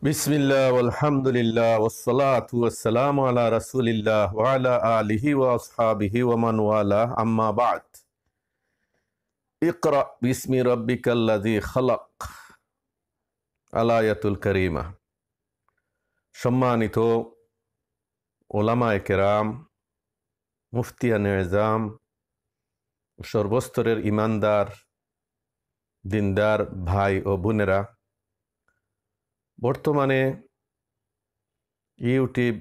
বিসমিল্লাহ আলহামদুলিল্লাহ ওয়াসসালাতু ওয়াসসালামু আলা রাসূলিল্লাহ ওয়া আলা আলিহি ওয়া আসহাবিহি ওয়া মান ওয়ালা আম্মা বা'দ। ইকরা বিসমি রাব্বিকাল্লাযী খালাক। আলায়াতুল কারীমা। সম্মানিত উলামায়ে কেরাম, মুফতিয়ানে এজাম, সর্বস্তরের ইমানদার দিনদার ভাই ও বোনেরা, বর্তমানে ইউটিউব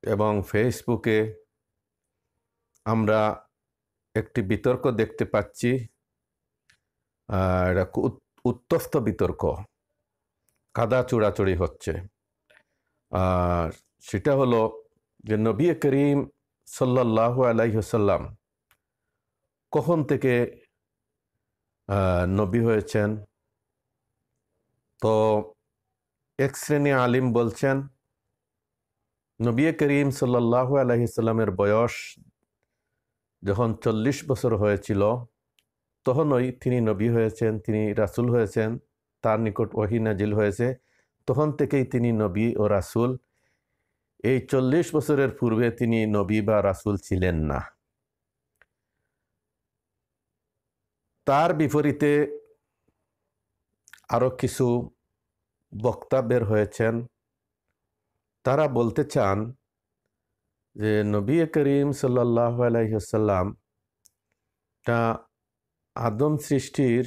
এবং ফেসবুকে আমরা একটি বিতর্ক দেখতে পাচ্ছি। এটা উত্তপ্ত বিতর্ক, কাদা চূড়াচুড়ি হচ্ছে। আর সেটা হলো যে নবী করিম সাল্লাল্লাহু আলাইহি ওয়াসাল্লাম কখন থেকে নবী হয়েছেন। তো এক শ্রেণী আলিম বলছেন নবী করিম সাল্লাল্লাহু আলাইহি ওয়াসাল্লামের বয়স যখন 40 বছর হয়েছিল তখনই তিনি নবী হয়েছেন, তিনি রাসূল হয়েছেন, তার নিকট ওহী নাজিল হয়েছে, তখন থেকেই তিনি নবী ও রাসূল। এই 40 বছরের পূর্বে তিনি নবী বা রাসূল ছিলেন না। তার বিপরীতে আরো কিছু বক্তা বের হয়েছেন। তারা বলতে চান যে নবী করিম সাল্লাল্লাহু আলাইহি ওয়াসাল্লাম তা আদম সৃষ্টির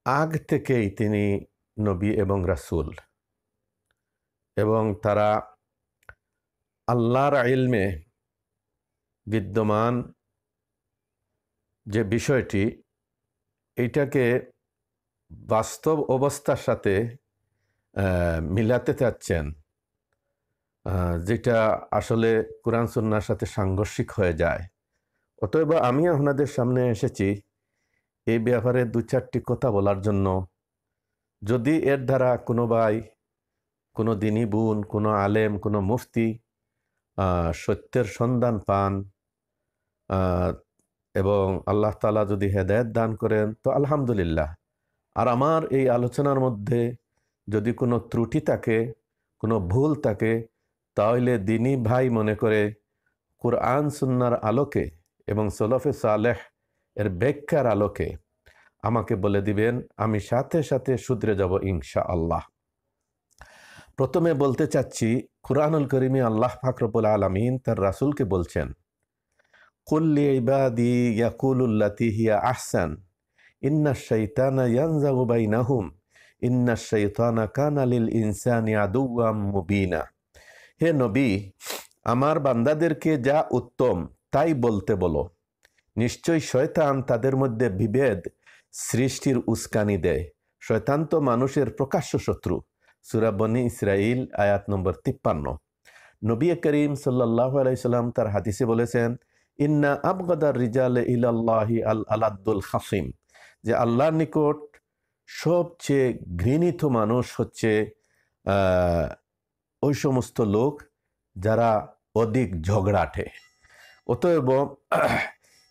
আগ থেকেই তিনি নবী এবং রাসূল, এবং তারা আল্লাহর ইলমে বিদ্যমান যে বিষয়টি, এইটাকে বাস্তব অবস্থার সাথে মিলাতে চাচ্ছেন, যেটা আসলে কুরআন সুন্নাহর সাথে সাংঘর্ষিক হয়ে যায়। অতএব আমি আপনাদের সামনে এসেছি এই ব্যাপারে দু চারটি কথা বলার জন্য। যদি এর দ্বারা কোনো ভাই, কোনো দিনী বোন, কোনো আলেম, কোনো মুফতি সত্যের সন্ধান পান এবং আল্লাহ তাআলা যদি হেদায়েত দান করেন তো আলহামদুলিল্লাহ। আর আমার এই আলোচনার মধ্যে যদি কোনো ত্রুটি থাকে, কোনো ভুল থাকে, তাহলে দিনী ভাই মনে করে কুরআন সুন্নাহর আলোকে এবং সলফে সালেহ এর ব্যাখ্যার আলোকে আমাকে বলে দিবেন, আমি সাথে সাথে শুধরে যাব ইনশাআল্লাহ। প্রথমে বলতে চাচ্ছি, কুরআনুল কারীমে আল্লাহ পাক রব্বুল আলামিন তার রাসূলকে বলছেন, কুল লি ইবাদি ইয়াকুলুল্লাতী হিয়া আহসান ইন্নাশ শাইতানা ইয়ানজাগু বাইনাহুম ইন্নাশ শাইতানা কানা লিল ইনসানি আদুওয়াম মুবিনা। হে নবী, আমার বান্দাদেরকে যা উত্তম তাই বলতে বলো। নিশ্চয় শয়তান তাদের মধ্যে বিভেদ সৃষ্টির উস্কানি দেয়। শয়তান তো মানুষের প্রকাশ্য শত্রু। সূরা বনী ইসরাইল আয়াত নম্বর 53। নবী করিম সাল্লাল্লাহু আলাইহি সাল্লাম তার হাদিসে বলেছেন, ইন্না আবগাদার রিজালে ইলাল্লাহি আল আলাদ্দুল খাসিম, যে আল্লাহর নিকট সবচেয়ে ঘৃণিত মানুষ হচ্ছে ওই সমস্ত লোক যারা অধিক ঝগড়াটে। অতএব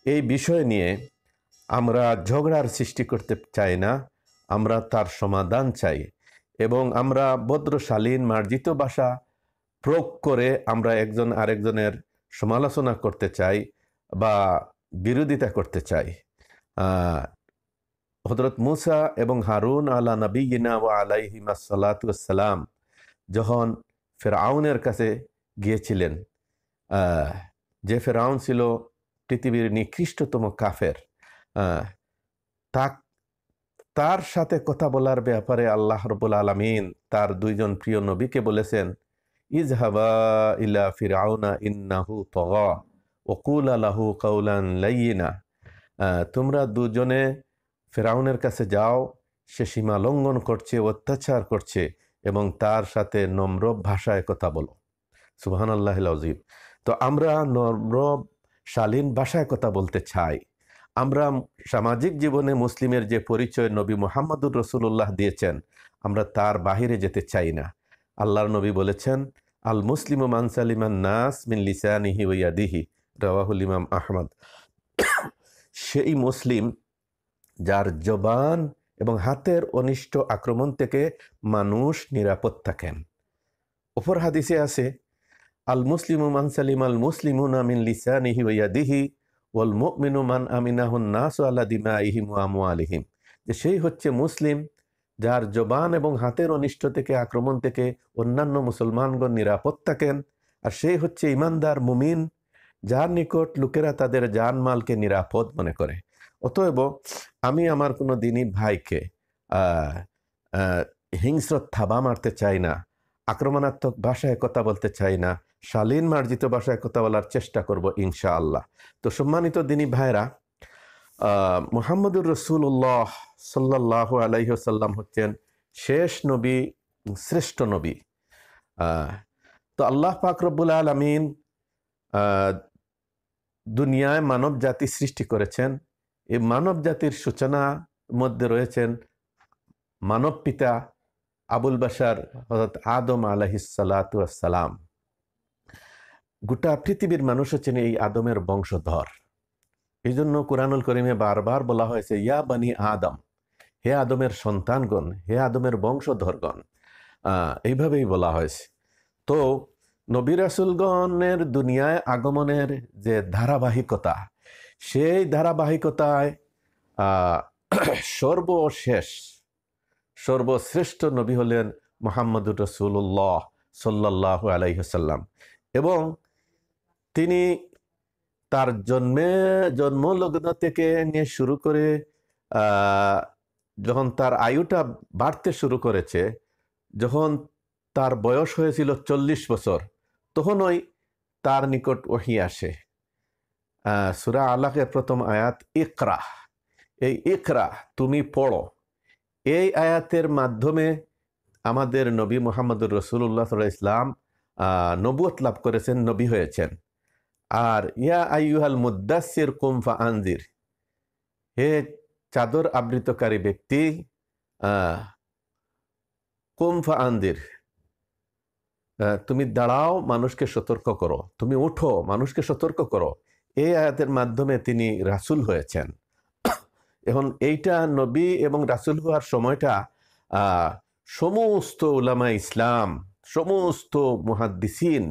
এই বিষয় নিয়ে আমরা ঝগড়ার সৃষ্টি করতে চাই না, আমরা তার সমাধান চাই, এবং আমরা ভদ্রশালীন মার্জিত ভাষা প্রয়োগ করে আমরা একজন আরেকজনের সমালোচনা করতে চাই বা বিরোধিতা করতে চাই। হযরত মূসা এবং হারুন আলা নবিয়িনা ওয়া আলাইহিমাস সালাতু ওয়াস সালাম যখন ফেরাউনের কাছে গিয়েছিলেন, যে ফেরাউন ছিল পৃথিবীর নিকৃষ্টতম কাফের, তার সাথে কথা বলার ব্যাপারে আল্লাহ রাব্বুল আলামিন তার দুইজন প্রিয় নবীকে বলেছেন, ইযহাবা ইলা ফিরআউনা ইন্নাহু তাগা ওয়া কুলা লাহু কাওলান লাইয়িনা। তোমরা দুজনে ফেরাউনের কাছে যাও, সে সীমা লঙ্ঘন করছে, অত্যাচার করছে, এবং তার সাথে নম্র ভাষায় কথা বলো। সুবহানাল্লাহিল আযীম। তো আমরা নম্র শালীন ভাষায় কথা বলতে চাই। আমরা সামাজিক জীবনে মুসলিমের যে পরিচয় নবী মুহাম্মদুর রাসূলুল্লাহ দিয়েছেন, আমরা তার বাহিরে যেতে চাই না। আল্লাহর নবী বলেছেন, আল মুসলিমু মান সালিমান নাস মিন লিসানিহি ওয়া ইয়াদিহি, রাওয়াহুল ইমাম আহমদ। সেই মুসলিম যার জবান এবং হাতের অনিষ্ট আক্রমণ থেকে মানুষ নিরাপদ থাকেন। অপর হাদিসে আছে, আল মুসলিমু মান সালিম আল মুসলিমুনা মিন লিসানিহি ওয়া ইয়াদিহি ওয়াল মুমিনু মান আমিনাহুন নাসু আলা দিমাইহিম ওয়া আমওয়ালিহিম, যে সেই হচ্ছে মুসলিম যার জবান এবং হাতের অনিষ্ট থেকে আক্রমণ থেকে অন্যান্য মুসলমানগণ নিরাপদ থাকেন, আর সেই হচ্ছে ইমানদার মুমিন যার নিকট লোকেরা তাদের জানমালকে নিরাপদ মনে করে। অতএব আমি আমার কোনো দিনই ভাইকে হিংস্র থাবা মারতে চাই না, আক্রমণাত্মক ভাষায় কথা বলতে চাই না, শালীন মার্জিত ভাষায় কথা বলার চেষ্টা করব ইনশাআল্লাহ। তো সম্মানিত দিনী ভাইরা, মুহাম্মদুর রাসূলুল্লাহ সাল্লাল্লাহু আলাইহি ওয়াসাল্লাম হচ্ছেন শেষ নবী, শ্রেষ্ঠ নবী। তো আল্লাহ পাক রব্বুল আলামিন দুনিয়ায় মানব জাতি সৃষ্টি করেছেন। এই মানব জাতির সূচনা মধ্যে রয়েছেন মানব পিতা আবুল বাশার হযরত আদম আলাইহিস সালাতু ওয়াস সালাম। গোটা পৃথিবীর মানুষ হচ্ছেন এই আদমের বংশধর। এই জন্য কুরআনুল কারীমে বারবার বলা হয়েছে, ইয়া বানি আদম, হে আদমের সন্তানগণ, হে আদমের বংশধরগণ, এইভাবেই বলা হয়েছে। তো নবী রাসূলগণের দুনিয়ায় আগমনের যে ধারাবাহিকতা, সেই ধারাবাহিকতায় সর্বশেষ সর্বশ্রেষ্ঠ নবী হলেন মুহাম্মদুর রাসূলুল্লাহ সাল্লাল্লাহু আলাইহি ওয়াসাল্লাম। এবং তিনি তার জন্মলগ্ন থেকে নিয়ে শুরু করে যখন তার আয়ুটা বাড়তে শুরু করেছে, যখন তার বয়স হয়েছিল 40 বছর, তখনই তার নিকট ওহী আসে। সূরা আলাকের প্রথম আয়াত ইকরা, এই ইকরা তুমি পড়ো, এই আয়াতের মাধ্যমে আমাদের নবী মুহাম্মদুর রাসূলুল্লাহ সাল্লাল্লাহু আলাইহি ওয়াসাল্লাম নবুয়ত লাভ করেছেন, নবী হয়েছেন। আর ইয়া আইয়ুহাল মুদ্দাসসির কুম ফাআনজির, হে চাদর আবৃতকারী ব্যক্তি, কুম ফাআনজির, তুমি দাঁড়াও, মানুষকে সতর্ক করো, তুমি উঠো, মানুষকে সতর্ক করো। এই আয়াতের মাধ্যমে তিনি রাসূল হয়েছেন। এখন এইটা নবী এবং রাসূল হওয়ার সময়টা সমস্ত উলামা ইসলাম, সমস্ত মুহাদ্দিসিন,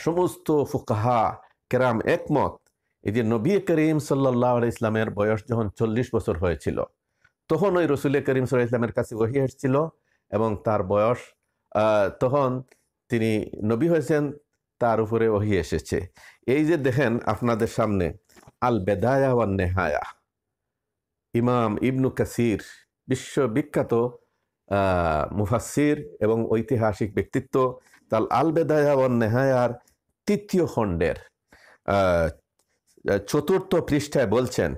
সমস্ত ফুকাহা কেরাম একমত, এই যে নবী করিম সাল্লাল্লাহু আলাইহি ইসলামের বয়স যখন 40 বছর হয়েছিল, তখন ওই রসুল করিম সাল্লাল্লাহু আলাইহি ইসলামের কাছে ওহী এসেছিল এবং তার বয়স, তখন তিনি নবী হয়েছেন, তার উপরে ওহী এসেছে। এই যে দেখেন আপনাদের সামনে আল বেদায়া ওয়ান নেহায়া, ইমাম ইবনু কাসির, বিশ্ববিখ্যাত মুফাসসির এবং ঐতিহাসিক ব্যক্তিত্ব, তার আল বেদায়া ওয়ান নেহায়ার ৩য় খণ্ডের ৪র্থ পৃষ্ঠায় বলছেন,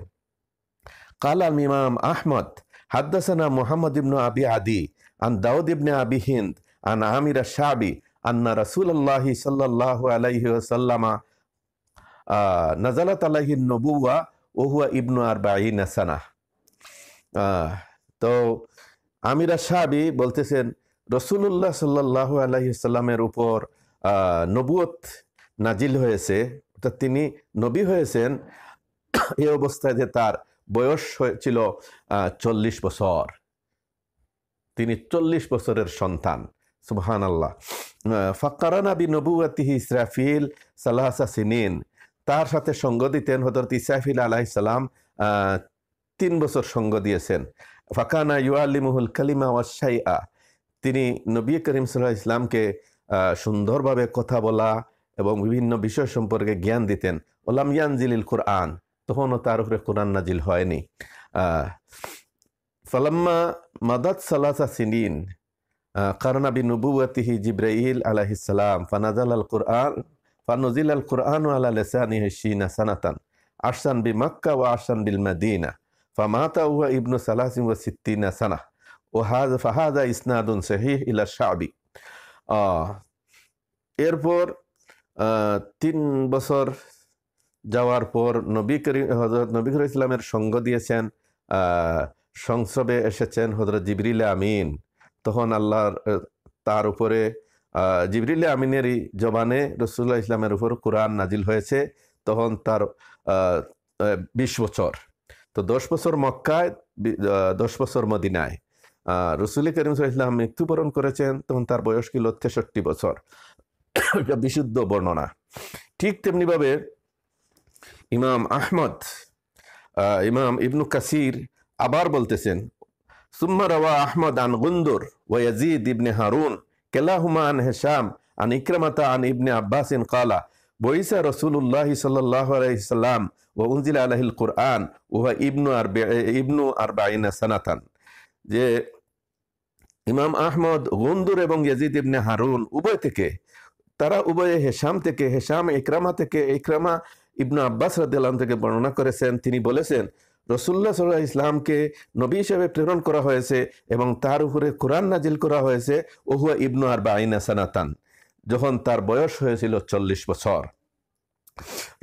কাল আল ইমাম আহমদ হাদ্দাসানা মুহাম্মদ ইবনু আবি আদি আন দাউদ ইবনে আবি হিন্দ আন আমির আশ-শাবি আন্না রাসূলুল্লাহি সাল্লাল্লাহু আলাইহি ওয়াসাল্লাম নাযালাত আলাইহি নবুওয়া ওয়া হুয়া ইবনু ৪০ সানা। তো আমির আশ-শাবি বলতেছেন, রাসূলুল্লাহ সাল্লাল্লাহু আলাইহি ওয়াসাল্লামের উপর নবুয়ত নাজিল হয়েছে, অর্থাৎ তিনি নবী হয়েছেন এই অবস্থায় যে তার বয়স হয়েছিল 40 বছর। তিনি 40 বছরের সন্তান। সুবহানাল্লাহ। ফাকারানা বিনবুওয়াতিহি ইসরাফিল সালাসা সিনিন, তার সাথে সঙ্গ দিতেন হযরত ইসরাফিল আলাইহিস সালাম, 3 বছর সঙ্গ দিয়েছেন। ফাকানা ইউআল্লিমুহুল কালিমা ওয়াশ শাইআ, তিনি নবী করিম সাল্লাল্লাহু আলাইহি ইসলামকে সুন্দরভাবে কথা বলা এবং বিভিন্ন বিষয় সম্পর্কে জ্ঞান দিতেন। ওলাম ইয়ানজিলিল কুরআন, তখনও তার উপরে কোরআন নাজিল হয়নি। ফালাম্মা মাদাত সালাসা সিনিন কারনা বিনুবুওয়াতিহি জিবরাইল আলাইহিস সালাম ফানাজালাল কুরআন ফানুজিলাল কুরআনু আলা লিসানিহি 20 সানাতান আরসান বিমাক্কা ওয়া আরসান বিল মাদিনা ফামাতা ওয়া ইবনু 63 সানা ওয়া ফাহাযা ইসনাদুন সহিহ ইলা শাবি। এরপর 3 বছর যাওয়ার পর হযরত নবী করিম ইসলামের সঙ্গ দিয়েছেন, সংসবে এসেছেন হযরত জিবরিল আমিন। তখন আল্লাহর তার উপরে জিবরিল আমিনেরই জবানে রাসূলুল্লাহ ইসলামের উপর কোরআন নাজিল হয়েছে। তখন তার 20 বছর। তো 10 বছর মক্কায়, 10 বছর মদিনায়। রসুল করিম সাল্লাল্লাহু আলাইহি ওয়াসাল্লাম মৃত্যুবরণ করেছেন তখন তার বয়স ছিল 63 বছর। এটা বিশুদ্ধ বর্ণনা। ঠিক তেমনিভাবে ইমাম আহমদ, ইমাম ইবনু কাসির আবার বলতেছেন, সুম্মা রাওয়া আহমদ আন গুন্দুর ওয়া ইয়াজিদ ইবনে হারুন কেলাহুমা আন হিশাম আন ইকরামাতা আন ইবনে আব্বাসিন ক্বালা বুইসা রাসূলুল্লাহ সাল্লাল্লাহু আলাইহি সাল্লাম ওয়া উনজিলা আলাইহিল কুরআন ওয়া ইবনু আরবাঈনা সানাতান। যে ইমাম আহমদ গুন্দুর এবং ইয়াজিদ ইবনে হারুন উভয় থেকে, তারা উভয়ে হেশাম থেকে, হেশাম ইকরামা থেকে, ইকরামা ইবনু আব্বাস রাদিয়াল্লাহু আনহু থেকে বর্ণনা করেছেন। তিনি বলেছেন রাসূলুল্লাহ সাল্লাল্লাহু আলাইহি ইসলামকে নবী হিসেবে প্রেরণ করা হয়েছে এবং তার উপরে কোরআন নাজিল করা হয়েছে ওহুয়া ইবনু আরবাঈনা সানাতান, যখন তার বয়স হয়েছিল 40 বছর।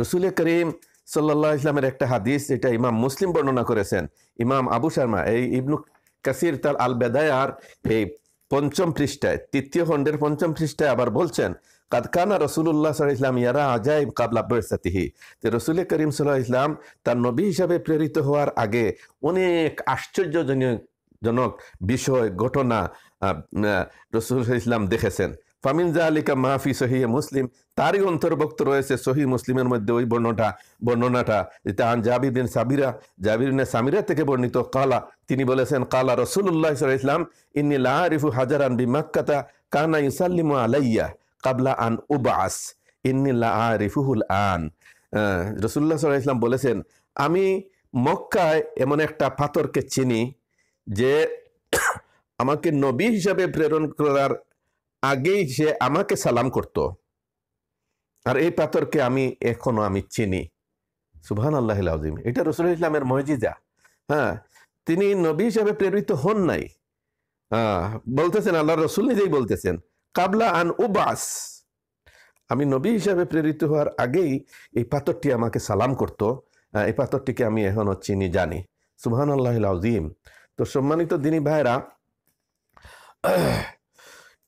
রাসূল করিম সাল্লাল্লাহু আলাইহি ইসলামের একটা হাদিস, এটা ইমাম মুসলিম বর্ণনা করেছেন। ইমাম আবু শর্মা এই ইবনু কাসির তার আল বেদায়ার এই 5ম পৃষ্ঠায়, 3য় খণ্ডের 5ম পৃষ্ঠায় আবার বলছেন, কাদ কানা রাসূলুল্লাহ সাল্লাল্লাহু আলাইহি ওয়াসাল্লাম ইয়ারা আজাইব কাবলা বিরসাতিহি, যে রাসূল করিম সাল্লাল্লাহু আলাইহি ওয়াসাল্লাম তার নবী হিসাবে প্রেরিত হওয়ার আগে অনেক আশ্চর্যজনক বিষয়, ঘটনা রাসূল সাল্লাল্লাহু আলাইহি ওয়াসাল্লাম দেখেছেন। ফামিন যালিকা মাহফি সহিহ মুসলিম, তারই অন্তর্ভুক্ত রয়েছে সহিহ মুসলিমের মধ্যে ওই বর্ণনাটা যেটা আন জাবির বিন সামিরা থেকে বর্ণিত। কালা, তিনি বলেছেন, কালা রাসূলুল্লাহ সাল্লাল্লাহু আলাইহি ওয়াসাল্লাম ইন্নী লা আরিফু হাজারান বিমাক্কাতা কানা ইউসাল্লিমু আলাইয়া কাবলা আন উবাস ইন্নী লা আরিফুহুল আন। রাসূলুল্লাহ সাল্লাল্লাহু আলাইহি ওয়াসাল্লাম বলেছেন, আমি মক্কায় এমন একটা পাথরকে চিনি যে আমাকে নবী হিসাবে প্রেরণ করার আগেই সে আমাকে সালাম করত, আর এই পাথরকে এখনো আমি চিনি। সুবহানাল্লাহিল আযীম। এটা রাসূলুল্লাহ ইসলামের মুজিজা। হ্যাঁ, তিনি নবী হিসাবে প্রেরিত হন নাই, বলতেছেন, আল্লাহর রাসূল নিজেই বলতেছেন, কাবলা আন উবাস, আমি নবী হিসাবে প্রেরিত হওয়ার আগেই এই পাথরটি আমাকে সালাম করত, এই পাথরটিকে আমি এখনো চিনি, জানি। সুবহানাল্লাহিল আযীম। তো সম্মানিত দিনী ভাইরা,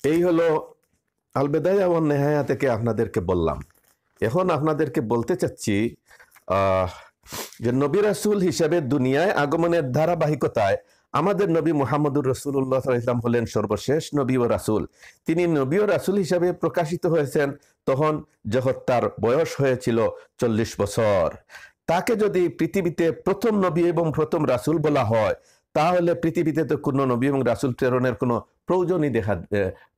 এই হলো আল বেদায়া ওয়ান নেহায়া থেকে আপনাদেরকে বললাম। এখন আপনাদেরকে বলতে চাচ্ছি যে নবী রাসূল হিসাবে দুনিয়ায় আগমনের ধারাবাহিকতায় আমাদের নবী মুহাম্মদুর রাসূলুল্লাহ সাল্লাল্লাহু আলাইহি ওয়াসাল্লাম হলেন সর্বশেষ নবী ও রাসূল। তিনি নবী ও রাসূল হিসাবে প্রকাশিত হয়েছেন যখন তার বয়স হয়েছিল 40 বছর। তাকে যদি পৃথিবীতে প্রথম নবী এবং প্রথম রাসূল বলা হয়, তাহলে পৃথিবীতে তো কোনো নবী এবং রাসূল প্রেরণের কোনো প্রয়োজনই দেখা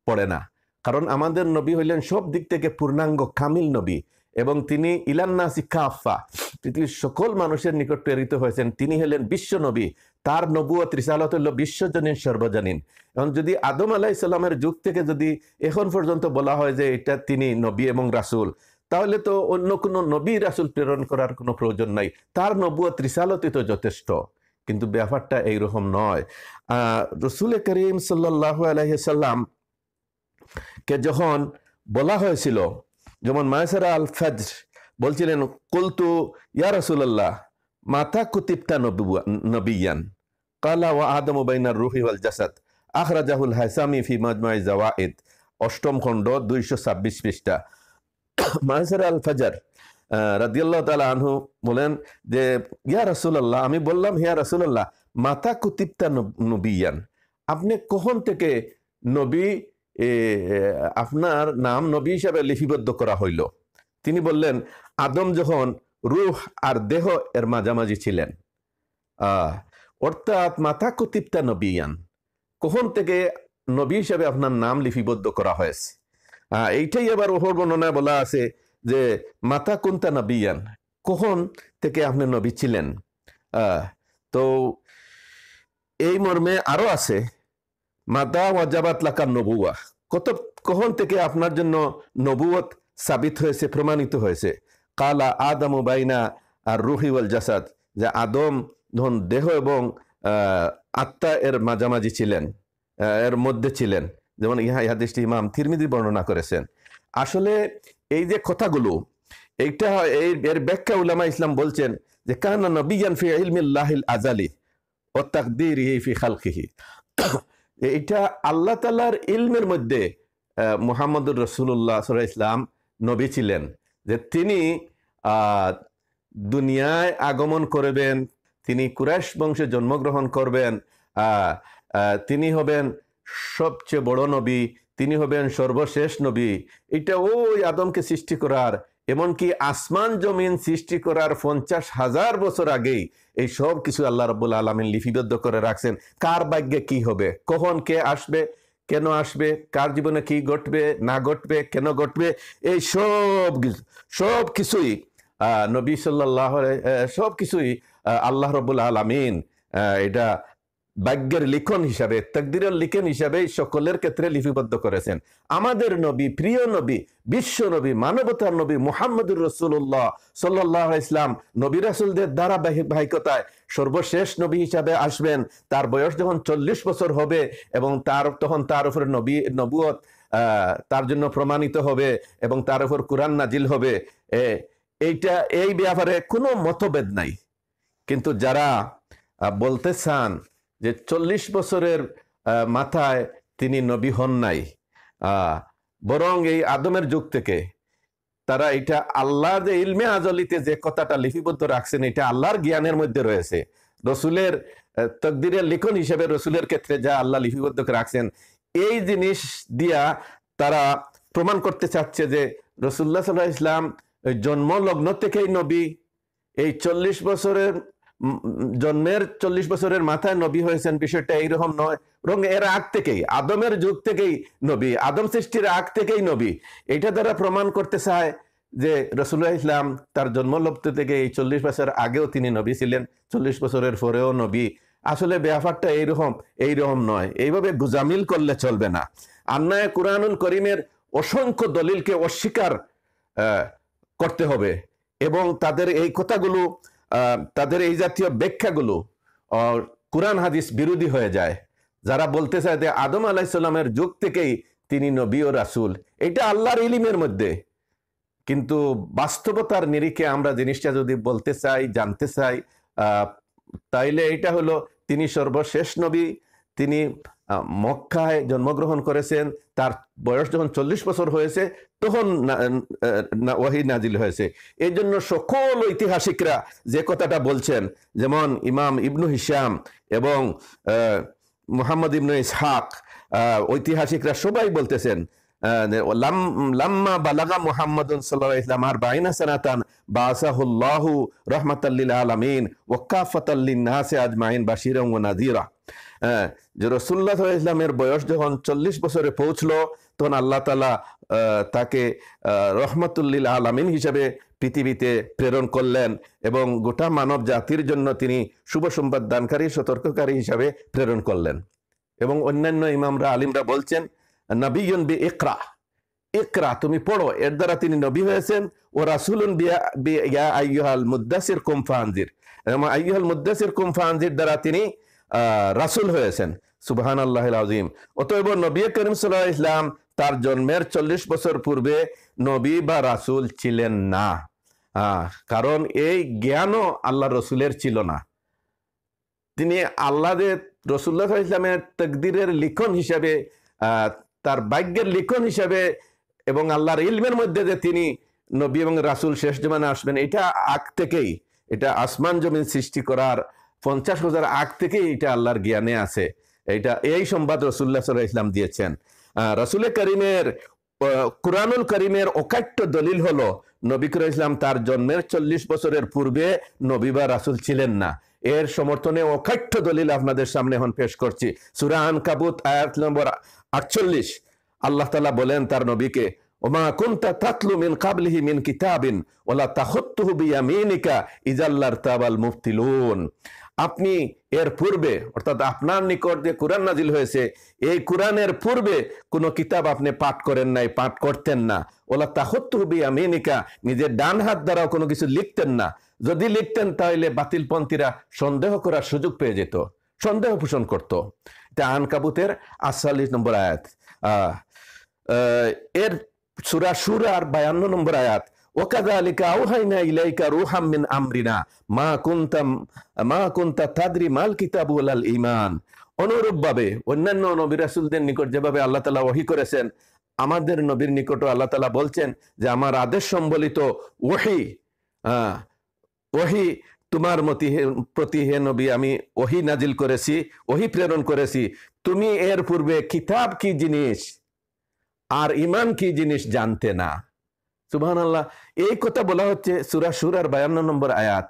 পড়ে না। কারণ আমাদের নবী হইলেন সব দিক থেকে পূর্ণাঙ্গ কামিল নবী, এবং তিনি ইলান্নাসি কাফা, পৃথিবীর সকল মানুষের নিকট প্রেরিত হয়েছেন। তিনি হলেন বিশ্ব নবী, তার নবুয়ত রিসালাত হল বিশ্বজনীন সর্বজনীন। এবং যদি আদম আলাইহিস সালামের যুগ থেকে যদি এখন পর্যন্ত বলা হয় যে এটা তিনি নবী এবং রাসূল, তাহলে তো অন্য কোনো নবী রাসূল প্রেরণ করার কোনো প্রয়োজন নাই, তার নবুয়ত রিসালতই তো যথেষ্ট। কিন্তু ব্যাপারটা এইরকম নয়। রাসূল করিম সাল্লাল্লাহু আলাইহি সাল্লাম কে যখন বলা হয়েছিল, যেমন মায়সারা আল ফাজর বলছিলেন, কুলতু ইয়া রাসূলুল্লাহ মাতা কুতিবতা নবিয়ান কালা ওয়া আদমু বাইনার রূহি ওয়াল জাসাদ, আখরাজাহুল হাসামি ফি মাজমাই জাওয়াইদ, 8ম খণ্ড 226 পৃষ্ঠা। মায়সারা আল ফাজর রাদিয়াল্লাহু তাআলা আনহু বলেন যে, ইয়া রাসূলুল্লাহ, আমি বললাম, ইয়া রাসূলুল্লাহ, মাতা কুতিবতা নবিয়ান, আপনি কখন থেকে নবী, আপনার নাম নবী হিসাবে লিপিবদ্ধ করা হইল? তিনি বললেন, আদম যখন রূহ আর দেহ এর মাঝামাঝি ছিলেন। অর্থাৎ মাতা কুতিবতা নবিয়ান, কখন থেকে নবী হিসাবে আপনার নাম লিপিবদ্ধ করা হয়েছে। এইটাই আবার ওপর বর্ণনায় বলা আছে যে মাতা কুনতা নবিয়ান, কখন থেকে আপনি নবী ছিলেন। তো এই মর্মে আরো আছে, মাতা ওয়াজাবাত লাকা নবুয়া, কখন থেকে আপনার জন্য নবুয়ত সাবিত হয়েছে, প্রমাণিত হয়েছে। কালা আদম বাইনা আর রুহি ওয়াল জাসাদ, যে আদম যখন দেহ এবং আত্মা এর মাঝামাঝি ছিলেন, এর মধ্যে ছিলেন, যেমন এই হাদিসটি ইমাম তিরমিজি বর্ণনা করেছেন। আসলে এই যে কথাগুলো, এইটা এর ব্যাখ্যা উলামা ইসলাম বলছেন যে কানা নবিয়ান ফি ইলমিল্লাহিল আজালি ওয়া তাকদীরিহি ফি খালকিহি, এটা আল্লাহ তাআলার ইলমের মধ্যে মুহাম্মদুর রাসূলুল্লাহ সাল্লাল্লাহু আলাইহি ওয়াসাল্লাম নবী ছিলেন, যে তিনি দুনিয়ায় আগমন করবেন, তিনি কুরাইশ বংশে জন্মগ্রহণ করবেন, তিনি হবেন সবচেয়ে বড় নবী, তিনি হবেন সর্বশেষ নবী। এটা ওই আদমকে সৃষ্টি করার, এমনকি আসমান জমিন সৃষ্টি করার 50,000 বছর আগেই এই সব কিছু আল্লাহ রাব্বুল আলামিন লিপিবদ্ধ করে রাখছেন। কার ভাগ্যে কি হবে, কখন কে আসবে, কেন আসবে, কার জীবনে কি ঘটবে না ঘটবে, কেন ঘটবে, এই সব কিছুই নবী সাল্লাল্লাহু সব কিছুই আল্লাহ রাব্বুল আলামিন এটা ভাগ্যের লিখন হিসাবে, তাকদীরের লিখন হিসাবে সকলের ক্ষেত্রে লিপিবদ্ধ করেছেন। আমাদের নবী, প্রিয় নবী, বিশ্ব নবী, মানবতার নবী মুহাম্মদুর রাসূলুল্লাহ সাল্লাল্লাহু আলাইহি ওয়াসাল্লাম নবী রাসূলদের ধারাবাহিকতায় সর্বশেষ নবী হিসাবে আসবেন। তার বয়স যখন 40 বছর হবে এবং তখন তার উপরে নবুয়ত তার জন্য প্রমাণিত হবে এবং তার উপর কুরআন নাজিল হবে। এই ব্যাপারে কোনো মতভেদ নাই। কিন্তু যারা বলতে চান যে 40 বছরের মাথায় তিনি নবী হন নাই, বরং এই আদমের যুগ থেকে, তারা এটা আল্লাহর যে ইলমে আজলিতে যে কথাটা লিপিবদ্ধ রাখছেন, এটা আল্লাহর জ্ঞানের মধ্যে রয়েছে। রসুলের তকদিরের লিখন হিসেবে রসুলের ক্ষেত্রে যা আল্লাহ লিপিবদ্ধ রাখছেন, এই জিনিস দিয়া তারা প্রমাণ করতে চাচ্ছে যে রাসূলুল্লাহ সাল্লাল্লাহু আলাইহি ওয়াসাল্লাম জন্ম লগ্ন থেকেই নবী, এই 40 বছরের জন্মের 40 বছরের মাথায় নবী হয়েছেন, বিষয়টা এইরকম নয়, বরং এর আগ থেকেই, আদমের যুগ থেকেই নবী, আদম সৃষ্টির আগ থেকেই নবী। এটা দ্বারা প্রমাণ করতে চায় যে রাসূলুল্লাহ ইসলাম তার জন্মলগ্ন থেকে এই 40 বছর আগেও তিনি নবী ছিলেন, 40 বছরের পরেও নবী। আসলে ব্যাপারটা এইরকম নয়। এইভাবে গুজামিল করলে চলবে না। আন্নায়ে কুরআনুল করিমের অসংখ্য দলিলকে অস্বীকার করতে হবে এবং তাদের এই কথাগুলো, তাদের এই জাতীয় ব্যাখ্যাগুলো কুরআন হাদিস বিরোধী হয়ে যায়। যারা বলতে চায় যে আদম আলাইহিস সালামের যুগ থেকেই তিনি নবী ও রাসূল, এটা আল্লাহর ইলমের মধ্যে, কিন্তু বাস্তবতার নিরিখে আমরা জিনিসটা যদি বলতে চাই, জানতে চাই, তাইলে এটা হলো তিনি সর্বশেষ নবী। তিনি মক্কায় জন্মগ্রহণ করেছেন, তার বয়স যখন 40 বছর হয়েছে তখন ওহী নাজিল হয়েছে। এই জন্য সকল ঐতিহাসিকরা যে কথাটা বলছেন, যেমন ইমাম ইবনু হিশাম এবং মুহাম্মদ ইবনু ইসহাক, ঐতিহাসিকরা সবাই বলতেছেন লাম্মা বালাগা মুহাম্মাদুন সাল্লাল্লাহু আলাইহি ওয়াসাল্লাম 40 সানাতান বাসাহুল্লাহু রাহমাতাল লিল আলামিন ওয়া কাফাতাল লিন-নাসি আজমাইন বাশীরান ওয়া নাযীরা। যে রাসূলুল্লাহ সাল্লাল্লাহু আলাইহি ওয়াসাল্লামের বয়স যখন 40 বছরে পৌঁছলো, তখন আল্লাহ তাআলা তাকে রহমাতুল লিল আলামিন হিসেবে পৃথিবীতে প্রেরণ করলেন এবং গোটা মানব জাতির জন্য তিনি শুভ সংবাদ দানকারী, সতর্ককারী হিসাবে প্রেরণ করলেন। এবং অন্যান্য ইমামরা, আলিমরা বলছেন নবিয়ুন বি ইকরা, ইকরা তুমি পড়ো, এর দ্বারা তিনি নবী হয়েছেন। ও রাসূলুন বি ইয়া আইয়ুহাল মুদ্দাসির কুম ফানজির, আইয়ুহাল মুদ্দাসির কুম ফানজির দ্বারা তিনি রাসূল হয়েছেন। সুবহানাল্লাহিল আযীম। অতএব নবী করিম সাল্লাল্লাহু আলাইহি ওয়াসাল্লাম তার জন্মের 40 বছর পূর্বে নবী বা রাসূল ছিলেন না, কারণ এই জ্ঞানও আল্লাহ রসুলের ছিল না। তিনি আল্লাহ যে রাসূলুল্লাহ সাল্লাল্লাহু আলাইহি ওয়াসাল্লামের তাকদীরের লিখন হিসাবে, তার ভাগ্যের লিখন হিসাবে এবং আল্লাহর ইলমের মধ্যে যে তিনি নবী এবং রাসূল শেষ জামানে আসবেন, এটা আগ থেকেই, এটা আসমান জমিন সৃষ্টি করার 50,000 আগ থেকেই এটা আল্লাহর জ্ঞানে আছে। এই সংবাদ রাসূলুল্লাহ সাল্লাল্লাহু আলাইহি ওয়াসাল্লাম দিয়েছেন। রাসূল করিমের কুরআনুল করিমের অকাট্য দলিল হলো নবী করিম ইসলাম তার জন্মের 40 বছরের পূর্বে নবী বা রাসূল ছিলেন না। এর সমর্থনে অকাট্য দলিল আপনাদের সামনে এখন পেশ করছি। সূরা আনকাবুত আয়াত নম্বর 48 আল্লাহ তাআলা বলেন তার নবীকে, ওমা কুনতা তাতলু মিন ক্বাবলিহি মিন কিতাবিন ওয়ালা তাখুত্তুহু বিয়ামিনিকা ইযাল লারতাবাল মুফতিলুন। আপনি এর পূর্বে, অর্থাৎ আপনার নিকট যে কুরআন নাজিল হয়েছে, এই কুরআনের পূর্বে কোনো কিতাব আপনি পাঠ করেন নাই, পাঠ করতেন না। ওয়ালা তাখুত্তুহু বিয়ামিনিকা, নিজের ডান হাত দ্বারাও কোনো কিছু লিখতেন না। যদি লিখতেন তাহলে বাতিলপন্থীরা সন্দেহ করার সুযোগ পেয়ে যেত, সন্দেহ পোষণ করত। এটা আনকাবুতের 48 নম্বর আয়াত। এর সূরা শুরার 52 নম্বর আয়াত, ওয়াকাযালিকা আওহাইনা ইলাইকা রূহাম মিন আমরিনা মা কুনতা তাদরি মাল কিতাবু ওয়াল ঈমান। অনুরূপভাবে অন্যান্য নবী রাসূলদের নিকট যেভাবে আল্লাহ তাআলা ওহী করেছেন, আমাদের নবীর নিকটও আল্লাহ তাআলা বলছেন যে আমার আদেশ সম্বলিত ওহী তোমার প্রতি হে নবী আমি ওহী নাজিল করেছি, ওহী প্রেরণ করেছি, তুমি এর পূর্বে কিতাব কি জিনিস আর ঈমান কি জিনিস জানতে না। সুবহানাল্লাহ। এই কথা বলা হচ্ছে সূরা শুরার 52 নম্বর আয়াত।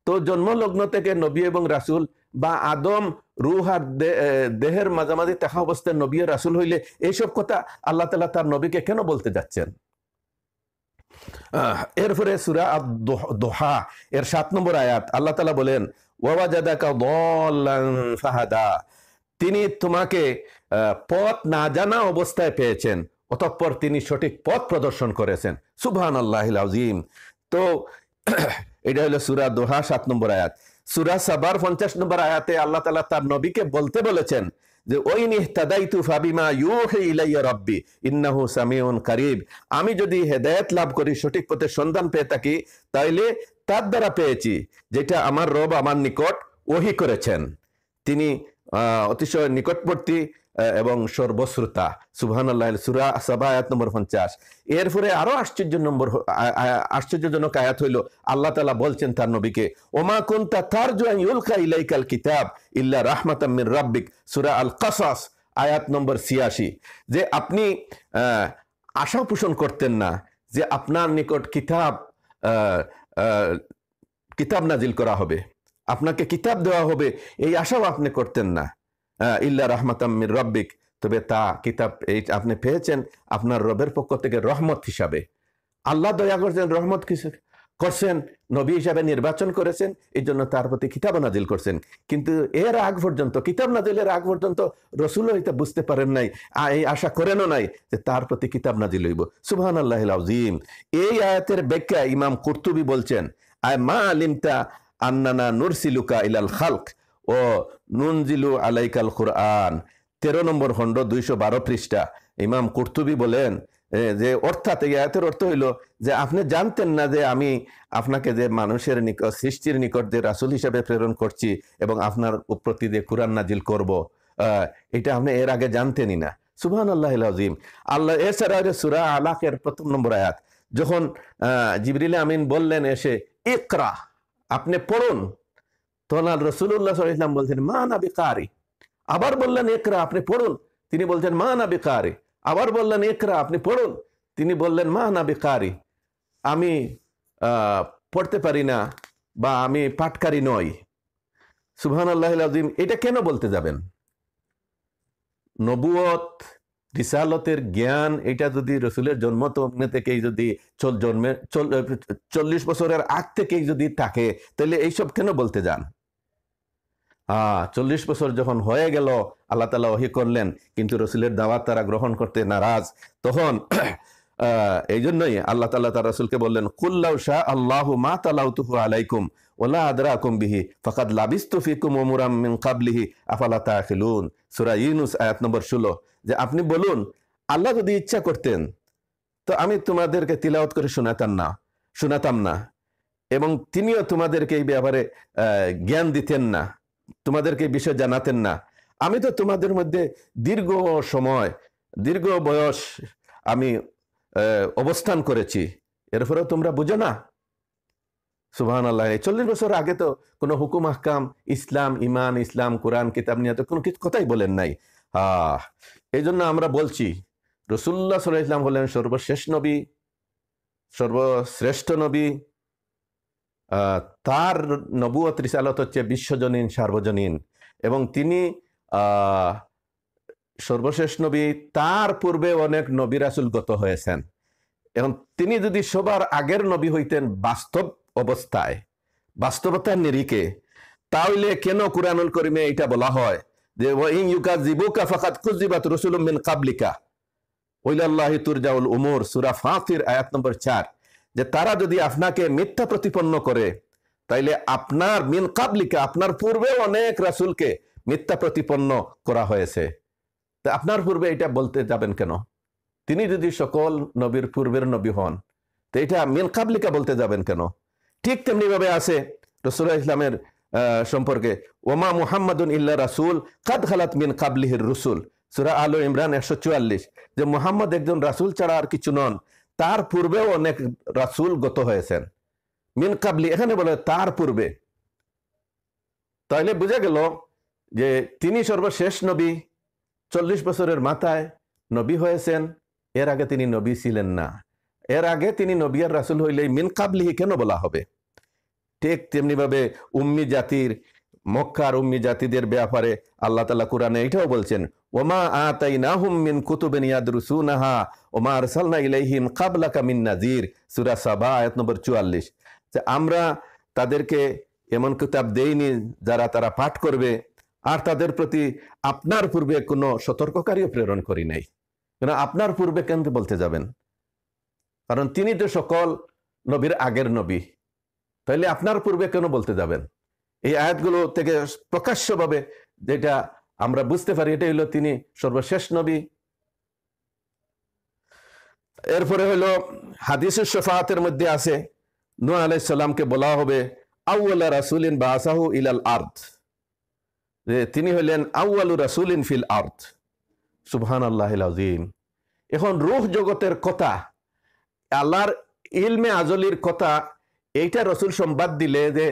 তো জন্মলগ্ন থেকে নবী এবং রাসূল বা আদম রূহ আর দেহের মাঝামাঝি থাকা অবস্থায় নবী ও রাসূল হইলে এইসব কথা আল্লাহ তাআলা তার নবীকে কেন বলতে যাচ্ছেন? এরপরে সূরা আদ-দুহা এর 7 নম্বর আয়াত আল্লাহ তাআলা বলেন ওয়াওয়াজাদাকা দাল্লান ফাহাদা, তিনি তোমাকে পথ না জানা অবস্থায় পেয়েছেন, অতঃপর তিনি সঠিক পথ প্রদর্শন করেছেন। সুবহানাল্লাহিল আযীম। তো এটা হলো সূরা দোহা 7 নম্বর আয়াত। সূরা সাবার 50 নম্বর আয়াতে আল্লাহ তাআলা তার নবীকে বলতে বলেছেন যে ওয়াইন ইহতাদাইতু ফাবিমা ইউহি ইলাইয়া রাব্বি ইন্নাহু সামিউন কারীব, আমি যদি হেদায়েত লাভ করি, সঠিক পথের সন্ধান পেয়ে থাকি, তাইলে তার দ্বারা পেয়েছি যেটা আমার রব আমার নিকট ওহী করেছেন, তিনি অতিশয় নিকটবর্তী এবং সর্বশ্রোতা। সুবহানাল্লাহ। সূরা সাবা আয়াত নম্বর 50। এরপরে আরো আশ্চর্যজনক আয়াত হইল আল্লাহ তাআলা বলছেন তার নবীকে ওমা কুনতা তারজু আন ইউলকা ইলাইকাল কিতাব ইল্লা রাহমাতাম মির রাব্বিক, সূরা আল কাসাস আয়াত নম্বর 86, যে আপনি আশা পোষণ করতেন না যে আপনার নিকট কিতাব নাজিল করা হবে, আপনাকে কিতাব দেওয়া হবে, এই আশাও আপনি করতেন না। ইল্লা রাহমাতাম মির রাব্বিক, তবে তা কিতাব এই আপনি পেয়েছেন আপনার রবের পক্ষ থেকে রহমত হিসাবে। আল্লাহ দয়া করছেন, রহমত করছেন, নবী হিসাবে নির্বাচন করেছেন, এই জন্য তার প্রতি কিতাব নাজিল করছেন। কিন্তু এর আগ পর্যন্ত, কিতাব নাজিলের আগ পর্যন্ত রসুলও এটা বুঝতে পারেন নাই, এই আশা করেনও নাই যে তার প্রতি কিতাব নাজিল হইব। সুবহানাল্লাহিল আযীম। এই আয়াতের ব্যাখ্যা ইমাম কুরতুবী বলছেন মা আলিমতা আন্নানা নুরসিলুকা ইলাল খালক ও নুনজিলু আলাইকাল কুরআন, 13 নম্বর খণ্ড 212 পৃষ্ঠা। ইমাম কুরতুবী বলেন যে অর্থাৎ এই আয়াতের অর্থ হইল যে আপনি জানতেন না যে আমি আপনাকে যে মানুষের নিকট, সৃষ্টির নিকট যে রাসূল হিসেবে প্রেরণ করছি এবং আপনার প্রতি যে কুরআন নাজিল করব, এটা আপনি এর আগে জানতেনই না। সুবহানাল্লাহিল আযীম। আল্লাহ এছাড়া সূরা আলাকের 1 নম্বর আয়াত, যখন জিবরিল আমিন বললেন এসে ইকরা, আপনি পড়ুন, তখন রাসূলুল্লাহ সাল্লাল্লাহু আলাইহি ওয়াসাল্লাম বলছেন মা আনা বিকারি, আবার বললেন ইকরা, আপনি পড়ুন, তিনি বলছেন মা আনা বিকারি, আবার বললেন ইকরা, আপনি পড়ুন, তিনি বললেন মা আনা বিকারি, আমি পড়তে পারি না বা আমি পাঠকারী নই। সুবহানাল্লাহিল আযীম। এটা কেন বলতে যাবেন? নবুয়ত, রিসালতের জ্ঞান এটা যদি রসুলের জন্ম থেকেই যদি 40 বছরের আগ থেকেই যদি থাকে, তাহলে এইসব কেন বলতে যান? 40 বছর যখন হয়ে গেল, আল্লাহ তাআলা ওহী করলেন, কিন্তু রসুলের দাওয়াত তারা গ্রহণ করতে নারাজ, তখন এই জন্যই আল্লাহ তাআলা তার রাসূলকে বললেন কুল্লাউ শা আল্লাহু মা তালাউতুহু আলাইকুম ওয়ালা আদরাকুম বিহি ফাকাদ লাবিস্তু ফিকুম উমরাম মিন কাবলিহি আফালা তাআকিলুন, সূরা ইউনূস আয়াত নম্বর 16, যে আপনি বলুন আল্লাহ যদি ইচ্ছা করতেন তো আমি তোমাদেরকে তিলাওয়াত করে শোনাতাম না এবং তিনিও তোমাদেরকে এই ব্যাপারে জ্ঞান দিতেন না, তোমাদেরকে এই বিষয় জানাতেন না। আমি তো তোমাদের মধ্যে দীর্ঘ বয়স আমি অবস্থান করেছি, এরপরেও তোমরা বুঝো না। সুবহানাল্লাহ। 40 বছর আগে তো কোনো হুকুম আহকাম, ইসলাম, ইমান, ইসলাম, কোরআন, কিতাব নিয়ে তো কোনো কিছু কথাই বলেন নাই। এই জন্য আমরা বলছি রাসূলুল্লাহ সাল্লাল্লাহু আলাইহি ওয়াসাল্লাম হলেন সর্বশেষ নবী, সর্বশ্রেষ্ঠ নবী। তার নবুয়ত রিসালত হচ্ছে বিশ্বজনীন, সার্বজনীন, এবং তিনি সর্বশেষ নবী। তার পূর্বে অনেক নবী রাসূল গত হয়েছেন, এবং তিনি যদি সবার আগের নবী হইতেন বাস্তবতার নিরিখে, তাহলে কেন কুরআনুল কারীমে এটা বলা হয় যে ওয়া ইন ইউকাযিবুকা ফাকাদ কুযিবাত রাসূলুম মিন কাবলিকা ওয়া ইলাল্লাহি তুরজাউল উমুর, সূরা ফাতির আয়াত নম্বর 4, যে তারা যদি আপনাকে মিথ্যা প্রতিপন্ন করে, তাইলে আপনার মিন কাবলিকা, আপনার পূর্বে অনেক রাসূলকে মিথ্যা প্রতিপন্ন করা হয়েছে, তা আপনার পূর্বে এটা বলতে যাবেন কেন? তিনি যদি সকল নবীর পূর্বের নবী হন, তো এটা মিন কাবলিকা বলতে যাবেন কেন? ঠিক তেমনি ভাবে আছে রাসূলুল্লাহ ইসলামের সম্পর্কে ওমা মুহাম্মাদুন ইল্লা রাসূল কাদ খালাত মিন কাবলিহির রুসুল, সূরা আলে ইমরান 144, যে মুহাম্মদ একজন রাসূল ছাড়া আর কিছু নন, তার পূর্বেও অনেক রাসূল গত হয়েছেন। মিন কাবলি এখানে বলে তার পূর্বে, তাইলে বোঝা গেল যে তিনি সর্বশেষ নবী, 40 বছরের মাথায় নবী হয়েছেন। এর আগে তিনি নবী ছিলেন না। এর আগে তিনি নবী আর রাসূল হইলে মিন কাবলিহি কেন বলা হবে? ঠিক তেমনি ভাবে উম্মি জাতির, মক্কার উম্মি জাতিদের ব্যাপারে আল্লাহ তাআলা কোরআনে এটাও বলছেন, ওমা আতাইনাহুম মিন কুতুবিন ইয়াদরুসুনাহা ওমা আরসালনা ইলাইহিম ক্বাবলাকা মিন নাযির, সূরা সাবা আয়াত নম্বর 44। যে আমরা তাদেরকে এমন কিতাব দেইনি যারা তারা পাঠ করবে, আর তাদের প্রতি আপনার পূর্বে কোনো সতর্ককারীও প্রেরণ করি নাই। কেন আপনার পূর্বে কেন বলতে যাবেন? কারণ তিনি তো সকল নবীর আগের নবী, তাইলে আপনার পূর্বে কেন বলতে যাবেন? এই আয়াতগুলো থেকে প্রকাশ্যভাবে যেটা আমরা বুঝতে পারি, এটা হলো তিনি সর্বশেষ নবী। এরপরে হলো হাদিসুস শাফাআতের মধ্যে আছে নূহ আলাইহিস সালামকে বলা হবে আউয়ালা রাসূলিন বাসাহু ইলাল আরদ, যে তিনি হলেন আউয়ালু রাসূলিন ফিল আরদ। সুবহানাল্লাহিল আযীম। এখন রূহ জগতের কথা, আল্লাহর ইলমে আজলির কথা, এইটা রসুল সংবাদ দিলে যে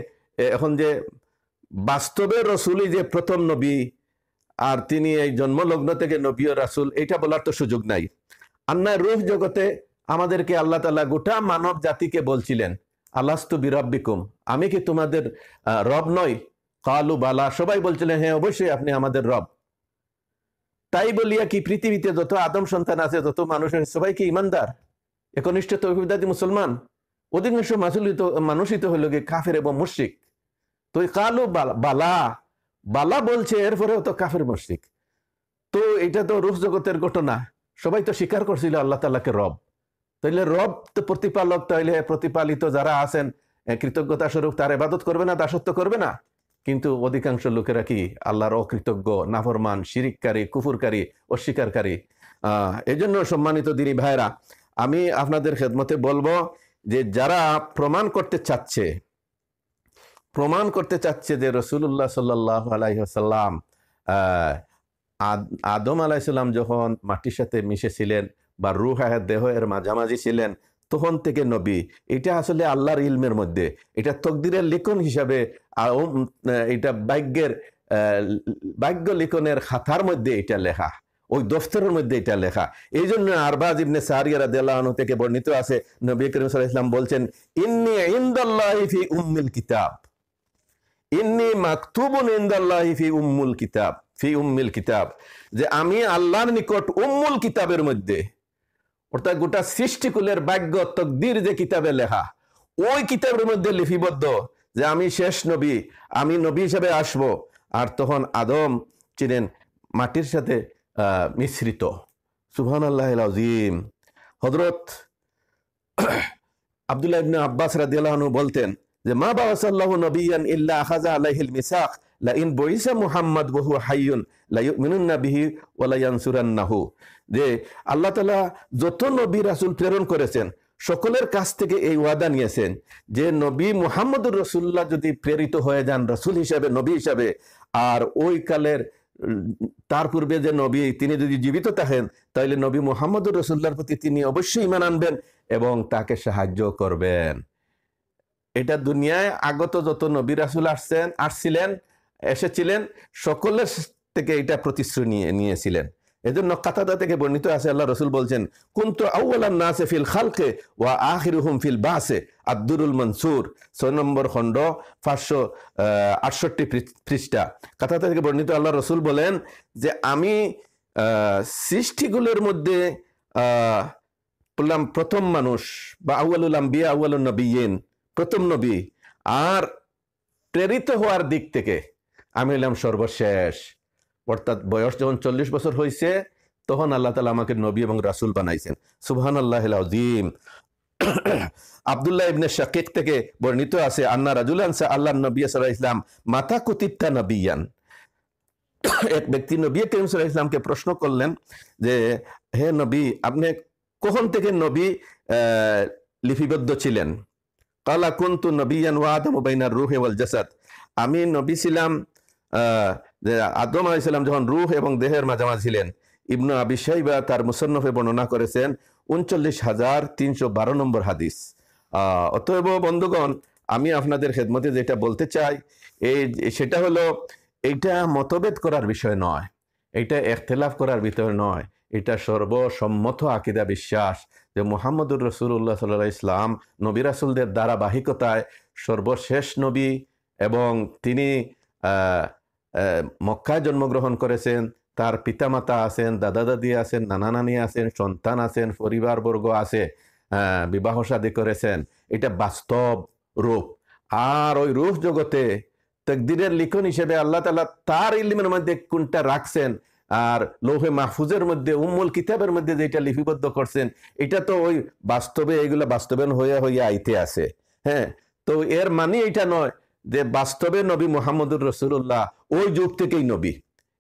এখন যে বাস্তবে রসুলই যে প্রথম নবী আর তিনি এই জন্মলগ্ন থেকে নবী ও রাসূল, এটা বলার তো সুযোগ নাই। আন্না রূহ জগতে আমাদেরকে আল্লাহ তাআলা গোটা মানব জাতিকে বলছিলেন, আলাস্তু বিরাব্বিকুম, আমি কি তোমাদের রব নই? কালু বালা, সবাই বলছিলেন হ্যাঁ অবশ্যই আপনি আমাদের রব। তাই বলিয়া কি পৃথিবীতে যত আদম সন্তান আছে, যত মানুষ আছে, সবাই কি ইমানদার, একনিষ্ঠ তৌহিদবাদী মুসলমান? অধিকাংশ মানুষই তো হলো কি কাফের এবং মুশরিক। তো কালু বালা বালা বলছে, এরপরেও তো কাফের মুশরিক। তো এটা তো রূহ জগতের ঘটনা, সবাই তো স্বীকার করছিল আল্লাহ তাআলাকে রব। তাইলে রব তো প্রতিপালক, তাইলে প্রতিপালিত যারা আছেন কৃতজ্ঞতা স্বরূপ তার ইবাদত করবে না, দাসত্ব করবে না? কিন্তু অধিকাংশ লোকেরা কি আল্লাহর অকৃতজ্ঞ, নাফরমান, শিরিককারী, কুফুরকারী, অস্বীকারী। এই জন্য সম্মানিত দিনী ভাইরা, আমি আপনাদের খেদমতে বলবো যে যারা প্রমাণ করতে চাচ্ছে যে রাসূলুল্লাহ সাল্লাল্লাহু আলাইহি ওয়াসাল্লাম আদম আলাইহিস সালাম যখন মাটির সাথে মিশেছিলেন বা রূহ দেহ এর মাঝামাঝি ছিলেন, তখন থেকে নবী, এটা আসলে আল্লাহর ইলমের মধ্যে, এটা তকদিরের লিখন হিসাবে, এটা ভাগ্য লিখনের খাতার মধ্যে এটা লেখা, ওই দফতরের মধ্যে এটা লেখা। এই জন্য আরবাজ ইবনে সারিয়া রাদিয়াল্লাহু আনহু থেকে বর্ণিত আছে, নবী করিম সাল্লাল্লাহু আলাইহি ওয়াসাল্লাম বলছেন, ইন্নী ইনদাল্লাহি ফি উম্মিল কিতাব, ইন্নী মাকতুবুন ইনদাল্লাহি ফি উম্মিল কিতাব, যে আমি আল্লাহর নিকট উম্মুল কিতাবের মধ্যে, অর্থাৎ গোটা সৃষ্টিকুলের ভাগ্য তকদির যে কিতাবে লেখা, ওই কিতাবের মধ্যে লিপিবদ্ধ যে আমি শেষ নবী, আমি নবী হিসেবে আসব। আর তখন আদম ছিলেন মাটির সাথে মিশ্রিত। সুবহানাল্লাহিল আযীম। হযরত আব্দুল্লাহ ইবনে আব্বাস রাদিয়াল্লাহু আনহু বলতেন যে মা বাআসাল্লাহু নবিয়ান ইল্লা আখাযা আলাইহিল মিসাক লা ইন বুইসা মুহাম্মদ ওয়া হুয়া হাইয়ুন লা ইউমিনুন্না বিহি ওয়া লা ইয়ানসুরান্নাহু, যে আল্লাহ তাআলা যত নবী রাসূল প্রেরণ করেছেন সকলের কাছ থেকে এই ওয়াদা নিয়েছেন যে নবী মুহাম্মদুর রাসূলুল্লাহ যদি প্রেরিত হয়ে যান রাসূল হিসাবে, নবী হিসাবে, আর ওই কালের তার পূর্বে যে নবী তিনি যদি জীবিত থাকেন, তাহলে নবী মুহাম্মদুর রাসূলুল্লাহর প্রতি তিনি অবশ্যই ঈমান আনবেন এবং তাকে সাহায্য করবেন। এটা দুনিয়ায় আগত যত নবী রাসূল এসেছিলেন সকলের থেকে এটা প্রতিশ্রুতি নিয়েছিলেন। এজন্য কাতাদা থেকে বর্ণিত আছে, আল্লাহ রাসূল বলছেন, কুনতু আউওয়ালান নাসে ফিল খালকে ওয়া আখিরুহুম ফিল বাসে, আদ-দুরুল মানসুর, 6 নম্বর খণ্ড 568 পৃষ্ঠা। কাতাদা থেকে বর্ণিত, আল্লাহ রাসূল বলেন যে আমি সৃষ্টিগুলোর মধ্যে বললাম প্রথম মানুষ, বা আউয়ালুল আম্বিয়া আউয়ালুন নবিয়্যিন, প্রথম নবী, আর প্রেরিত হওয়ার দিক থেকে আমি হলাম সর্বশেষ। অর্থাৎ বয়স যখন 40 বছর হয়েছে, তখন আল্লাহ তাআলা আমাকে নবী এবং রাসূল বানাইছেন। সুবহানাল্লাহিল আযীম। আব্দুল্লাহ ইবনে শাকিক থেকে বর্ণিত আছে, আন্না রাজুলান সাআল্লান নবী সাল্লাল্লাহু আলাইহি ওয়াসাল্লাম মাতা কুতিবতা নবিয়ান, এক ব্যক্তি নবী করিম সাল্লাল্লাহু আলাইহি ওয়াসাল্লামকে প্রশ্ন করলেন যে হে নবী, আপনি কখন থেকে নবী লিপিবদ্ধ ছিলেন? কালা কুনতু নবিয়ান ওয়া আদামু বাইনার রূহি ওয়াল জাসাদ, আমি নবী ছিলাম আদম আলাইহিস সালাম যখন রূহ এবং দেহের মাঝামাঝি ছিলেন। ইবনে আবি শাইবা তার মুসান্নফে বর্ণনা করেছেন 39,312 নম্বর হাদিস। অতএব বন্ধুগণ, আমি আপনাদের খেদমতে যেটা বলতে চাই এই সেটা হলো, এইটা মতভেদ করার বিষয় নয়, এটা ইখতিলাফ করার বিষয় নয়, এটা সর্বসম্মত আকীদা বিশ্বাস যে মুহাম্মদুর রাসূলুল্লাহ সাল্লাল্লাহু আলাইহি ইসলাম নবী রাসূলদের ধারাবাহিকতায় সর্বশেষ নবী, এবং তিনি আহ, মক্কায় জন্মগ্রহণ করেছেন, তার পিতামাতা আছেন, দাদা দাদি আছেন, নানা নানি আছেন, সন্তান আছেন, পরিবারবর্গ আছে, বিবাহ শাদী করেছেন, এটা বাস্তব রূপ। আর ওই রূপ জগতে তাকদীরের লিখন হিসেবে আল্লাহ তাআলা তার ইলমের মধ্যে কোনটা রাখছেন, আর লৌহে মাহফুজের মধ্যে উম্মুল কিতাবের মধ্যে যেটা লিপিবদ্ধ করছেন, এটা তো ওই বাস্তবে এগুলো বাস্তবায়ন হয়ে হয়ে আইতে আছে। হ্যাঁ, তো এর মানে এটা নয় যে বাস্তবে নবী মুহাম্মদুর রাসূলুল্লাহ ওই যুগ থেকেই নবী।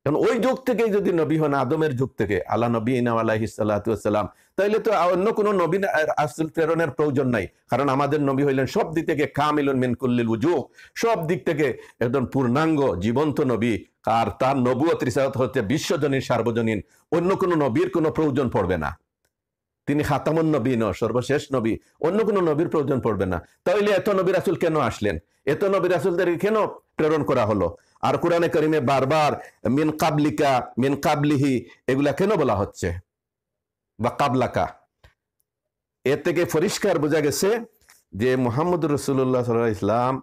কারণ ওই যুগ থেকেই যদি নবী হন, আদমের যুগ থেকে আলা নবীনা আলাইহিস সালাতু ওয়াস সালাম, তাইলে তো অন্য কোনো নবী রাসূল প্রেরণের প্রয়োজন নাই। কারণ আমাদের নবী হইলেন সব দিক থেকে কামিলুন মিন কুল্লিল ওয়ুজুহ, সব দিক থেকে একদম পূর্ণাঙ্গ জীবন্ত নবী। আর তার নবুয়ত রিসালাত হচ্ছে বিশ্বজনীন সার্বজনীন, অন্য কোনো নবীর কোনো প্রয়োজন পড়বে না। তিনি খাতামুন নবীন, সর্বশেষ নবী, অন্য কোনো নবীর প্রয়োজন পড়বে না। তাহলে এত নবী রাসূল কেন আসলেন, এত নবী রাসূলদের কেন প্রেরণ করা হলো? আর কোরআনে কারিমে বারবার মিন কাবলিকা, মিন কাবলিহি এগুলা কেন বলা হচ্ছে, বা কাবলাকা? এর থেকে পরিষ্কার বোঝা গেছে যে মুহাম্মদুর রাসূলুল্লাহ সাল্লাল্লাহু আলাইহি ইসলাম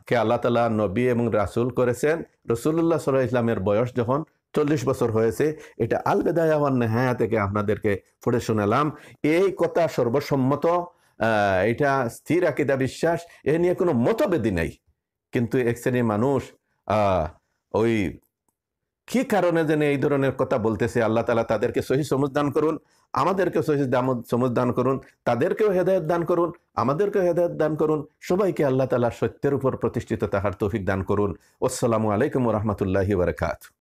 কে আল্লাহ তাআলা নবী এবং রাসূল করেছেন। রাসূলুল্লাহ সাল্লাল্লাহু আলাইহি ইসলামের বয়স যখন 40 বছর হয়েছে, এটা আল বিদায়া ওয়ান নিহায়া থেকে আপনাদেরকে পড়ে শোনালাম। এই কথা সর্বসম্মত, এটা স্থির আকীদা বিশ্বাস, এ নিয়ে কোনো মতভেদ নাই। কিন্তু এক শ্রেণীর মানুষ ওই কি কারণে যেন এই ধরনের কথা বলতেছে, আল্লাহ তাআলা তাদেরকে সহি সমঝ দান করুন, আমাদেরকে সহি সমঝ দান করুন, তাদেরকেও হেদায়েত দান করুন, আমাদেরকেও হেদায়েত দান করুন। সবাইকে আল্লাহ তাআলা সত্যের উপর প্রতিষ্ঠিত থাকার তৌফিক দান করুন। আসসালামু আলাইকুম ওয়া রাহমাতুল্লাহি ওয়া বারাকাতুহু।